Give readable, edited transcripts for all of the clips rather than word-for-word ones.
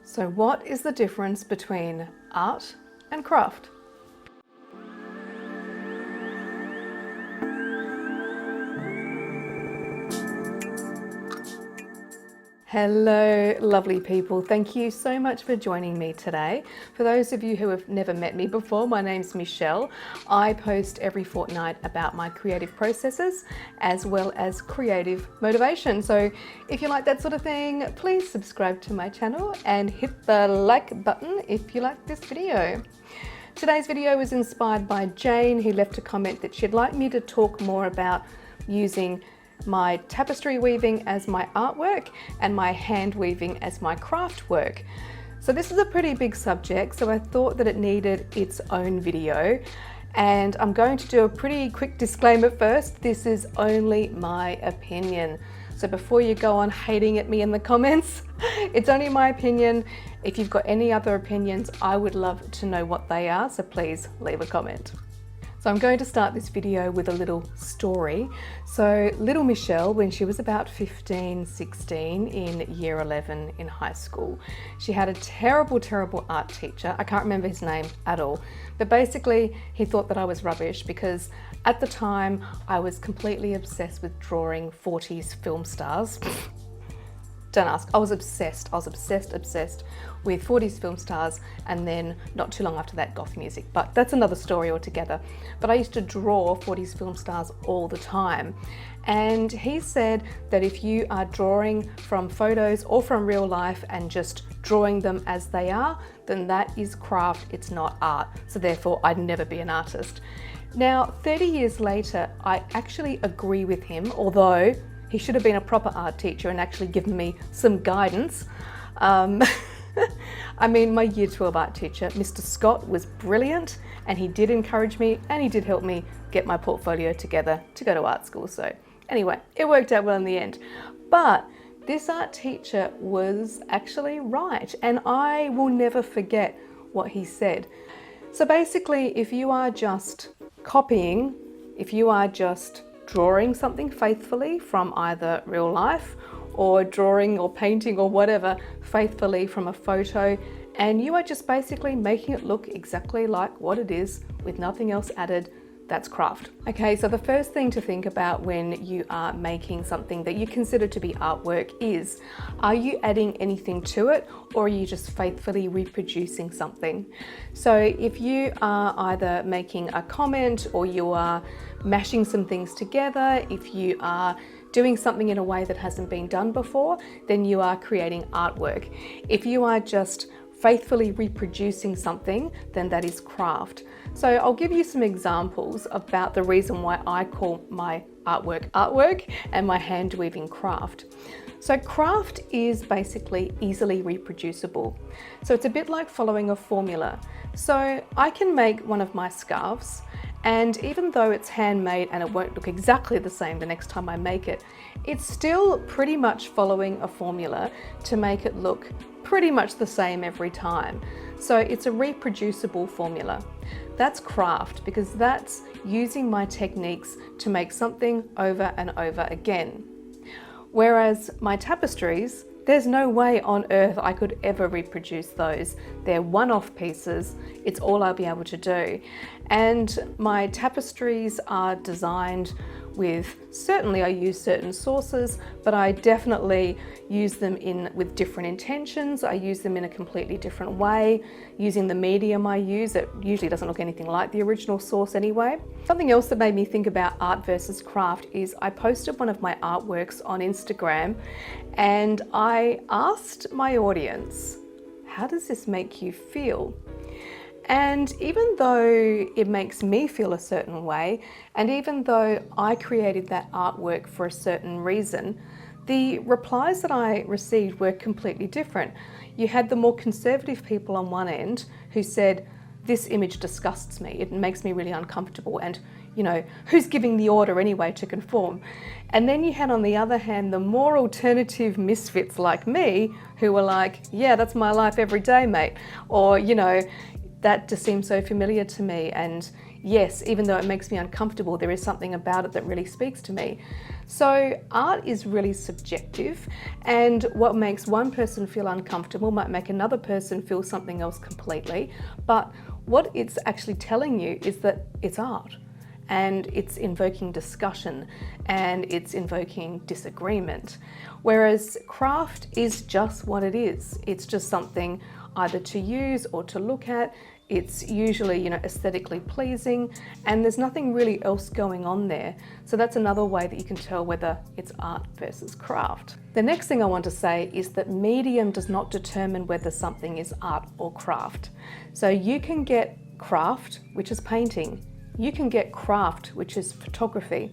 So what is the difference between art and craft? Hello, lovely people. Thank you so much for joining me today. For those of you who have never met me before, my name's Michelle. I post every fortnight about my creative processes as well as creative motivation. So if you like that sort of thing, please subscribe to my channel and hit the like button if you like this video. Today's video was inspired by Jane, who left a comment that she'd like me to talk more about using my tapestry weaving as my artwork and my hand weaving as my craft work. So this is a pretty big subject, so I thought that it needed its own video. And I'm going to do a pretty quick disclaimer first. This is only my opinion. So before you go on hating at me in the comments, it's only my opinion. If you've got any other opinions, I would love to know what they are, so please leave a comment. So I'm going to start this video with a little story. So little Michelle, when she was about 15, 16 in year 11 in high school, she had a terrible, terrible art teacher. I can't remember his name at all, but basically he thought that I was rubbish because at the time I was completely obsessed with drawing 40s film stars. Don't ask, I was obsessed with 40s film stars, and then not too long after that goth music, but that's another story altogether. But I used to draw 40s film stars all the time. And he said that if you are drawing from photos or from real life and just drawing them as they are, then that is craft, it's not art. So therefore I'd never be an artist. Now, 30 years later, I actually agree with him, although he should have been a proper art teacher and actually given me some guidance. I mean, my year 12 art teacher, Mr. Scott, was brilliant, and he did encourage me and he did help me get my portfolio together to go to art school. So anyway, it worked out well in the end. But this art teacher was actually right, and I will never forget what he said. So basically, if you are just copying, if you are just drawing something faithfully from either real life or drawing or painting or whatever faithfully from a photo, and you are just basically making it look exactly like what it is with nothing else added, that's craft. Okay, so the first thing to think about when you are making something that you consider to be artwork is, are you adding anything to it, or are you just faithfully reproducing something? So if you are either making a comment or you are mashing some things together, if you are doing something in a way that hasn't been done before, then you are creating artwork. If you are just faithfully reproducing something, then that is craft. So I'll give you some examples about the reason why I call my artwork and my hand weaving craft. So craft is basically easily reproducible. So it's a bit like following a formula. So I can make one of my scarves, and even though it's handmade and it won't look exactly the same the next time I make it, it's still pretty much following a formula to make it look pretty much the same every time. So it's a reproducible formula. That's craft, because that's using my techniques to make something over and over again. Whereas my tapestries, there's no way on earth I could ever reproduce those. They're one-off pieces. It's all I'll be able to do. And my tapestries are designed with, certainly I use certain sources, but I definitely use them with different intentions. I use them in a completely different way. Using the medium I use, it usually doesn't look anything like the original source anyway. Something else that made me think about art versus craft is I posted one of my artworks on Instagram, and I asked my audience, how does this make you feel? And even though it makes me feel a certain way, and even though I created that artwork for a certain reason, the replies that I received were completely different. You had the more conservative people on one end who said, this image disgusts me, it makes me really uncomfortable, and you know, who's giving the order anyway to conform? And then you had on the other hand the more alternative misfits like me who were like, yeah, that's my life every day, mate. Or, you know, that just seems so familiar to me, and yes, even though it makes me uncomfortable, there is something about it that really speaks to me. So art is really subjective, and what makes one person feel uncomfortable might make another person feel something else completely. But what it's actually telling you is that it's art, and it's invoking discussion, and it's invoking disagreement. Whereas craft is just what it is. It's just something either to use or to look at. It's usually, aesthetically pleasing, and there's nothing really else going on there. So that's another way that you can tell whether it's art versus craft. The next thing I want to say is that medium does not determine whether something is art or craft. So you can get craft, which is painting. You can get craft, which is photography.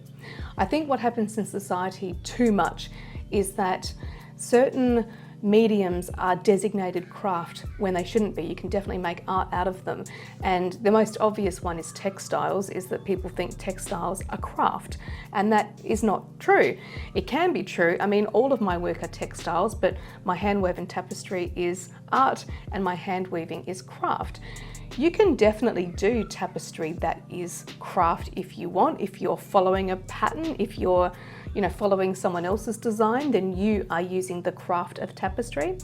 I think what happens in society too much is that certain mediums are designated craft when they shouldn't be. You can definitely make art out of them. And the most obvious one is textiles, is that people think textiles are craft, and that is not true. It can be true. I mean, all of my work are textiles, but my hand-woven tapestry is art and my hand weaving is craft. You can definitely do tapestry that is craft if you want. If you're following a pattern, if you're following someone else's design, then you are using the craft of tapestry.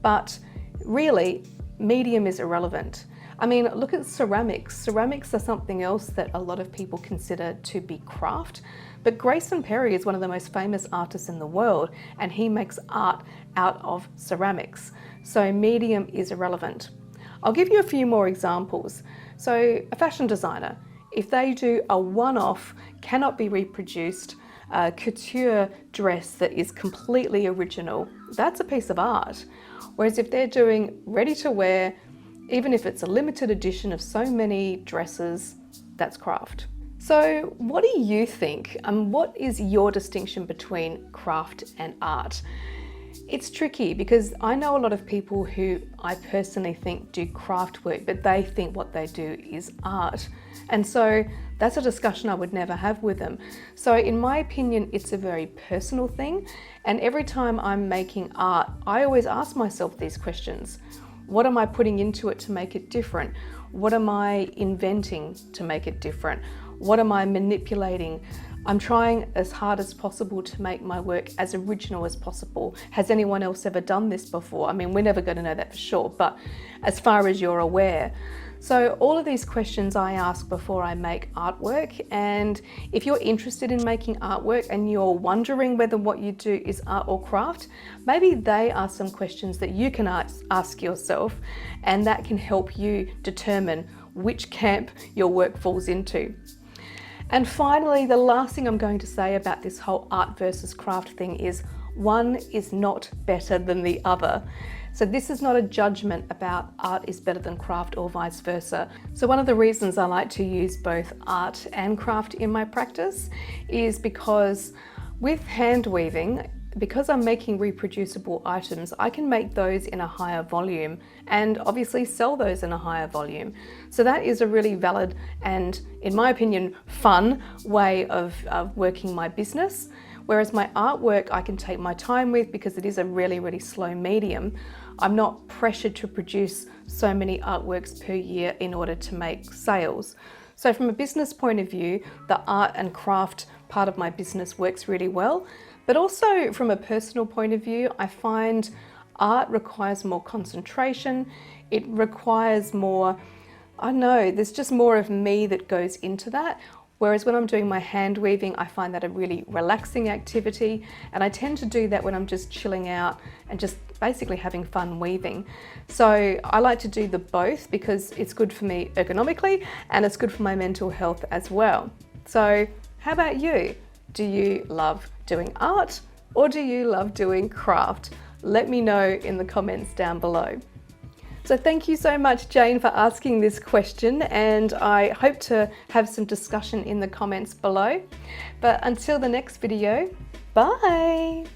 But really, medium is irrelevant. I mean, look at ceramics. Ceramics are something else that a lot of people consider to be craft. But Grayson Perry is one of the most famous artists in the world, and he makes art out of ceramics. So medium is irrelevant. I'll give you a few more examples. So a fashion designer, if they do a one-off, cannot be reproduced, couture dress that is completely original, that's a piece of art. Whereas if they're doing ready to wear, even if it's a limited edition of so many dresses, that's craft. So what do you think? What is your distinction between craft and art? It's tricky because I know a lot of people who I personally think do craft work, but they think what they do is art. And so that's a discussion I would never have with them. So in my opinion, it's a very personal thing. And every time I'm making art, I always ask myself these questions. What am I putting into it to make it different? What am I inventing to make it different? What am I manipulating? I'm trying as hard as possible to make my work as original as possible. Has anyone else ever done this before? I mean, we're never going to know that for sure, but as far as you're aware. So all of these questions I ask before I make artwork, and if you're interested in making artwork and you're wondering whether what you do is art or craft, maybe they are some questions that you can ask yourself, and that can help you determine which camp your work falls into. And finally, the last thing I'm going to say about this whole art versus craft thing is one is not better than the other. So this is not a judgment about art is better than craft or vice versa. So one of the reasons I like to use both art and craft in my practice is because with hand weaving, because I'm making reproducible items, I can make those in a higher volume and obviously sell those in a higher volume. So that is a really valid and, in my opinion, fun way of working my business. Whereas my artwork, I can take my time with because it is a really, really slow medium. I'm not pressured to produce so many artworks per year in order to make sales. So from a business point of view, the art and craft part of my business works really well. But also from a personal point of view, I find art requires more concentration. It requires more, I don't know, there's just more of me that goes into that. Whereas when I'm doing my hand weaving, I find that a really relaxing activity. And I tend to do that when I'm just chilling out and just basically having fun weaving. So I like to do the both because it's good for me ergonomically and it's good for my mental health as well. So how about you? Do you love doing art or do you love doing craft? Let me know in the comments down below. So thank you so much, Jane, for asking this question, and I hope to have some discussion in the comments below. But until the next video, bye!